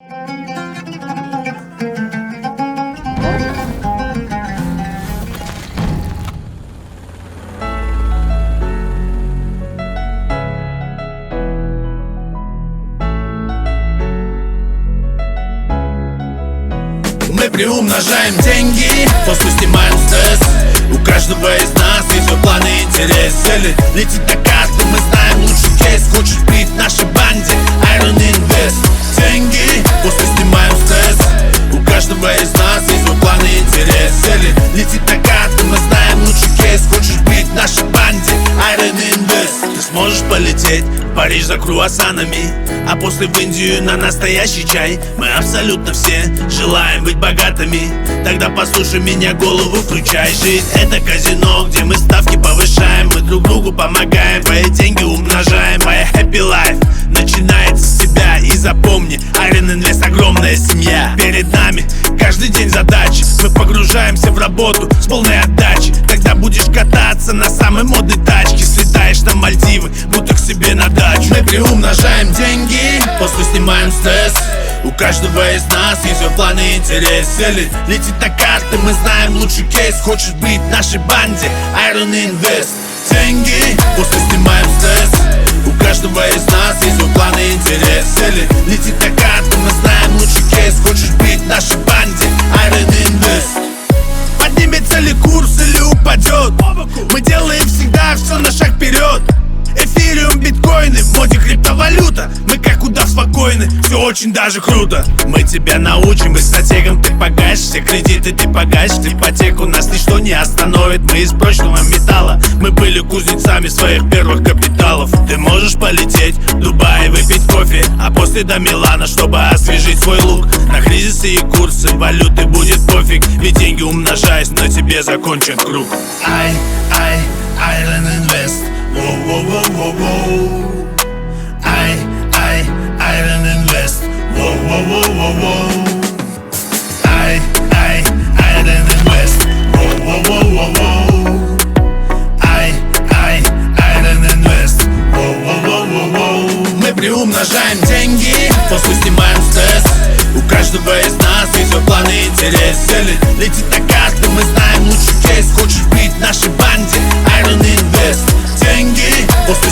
Мы приумножаем деньги, после снимаем стресс. У каждого из нас есть свой план и интерес. Цели летит на карты, мы знаем лучший кейс. Хочешь быть в нашей банде? Iron Invest. Деньги, после снимаем стресс. У каждого из нас есть свой план и интерес. Цели летит на карты, мы знаем лучший кейс. Хочешь быть в нашей банде? Iron Invest. Ты сможешь полететь в Париж за круассанами, а после в Индию на настоящий чай. Мы абсолютно все желаем быть богатыми. Тогда послушай меня, голову включай. Жизнь — это казино, где мы ставки повышаем. Мы друг другу помогаем, твои деньги умножаем. Моя happy life начинается с себя. И запомни, Iron Invest — огромная семья. Перед нами каждый день задачи. Мы погружаемся в работу с полной отдачей. Тогда будешь кататься на самой модной тачке. Слетаешь на Мальдивы, будто к себе на дачу. Мы приумножаем деньги, после снимаем стресс. У каждого из нас есть свой план и интерес. Цели летит на карты, мы знаем лучший кейс. Хочешь быть в нашей банде? Iron Invest. Деньги, после снимаем стресс. У каждого из нас есть свой план и интерес. Цели летит на карты, мы знаем лучший кейс. Хочешь быть в нашей банде? Iron Invest. Поднимется ли курс или упадет? Мы делаем всегда все на шаг вперед. Эфириум, биткоины, в моде криптовалюта. Мы как удав спокойны, все очень даже круто. Мы тебя научим, и стратегам ты погасишь. Все кредиты ты погасишь, ипотеку нас ничто не остановит. Мы из прочного металла, мы были кузнецами своих первых капиталов. Ты можешь полететь в Дубай, выпить кофе, а после до Милана, чтобы освежить свой лук. На кризисы и курсы валюты будет пофиг, ведь деньги умножаясь, на тебе закончен круг. Iron Invest. Воу-воу-воу-воу-воу. Iron Invest. Воу-воу-воу-воу-воу. Iron Invest. Воу-воу-воу-воу-воу. Iron Invest. Воу-воу-воу-воу-воу. Мы приумножаем деньги, после снимаем стресс. У каждого из нас есть свой план и интерес. Цели летит на карты, мы знаем лучший кейс. Хочешь быть в нашей банде? Iron Invest. Деньги, после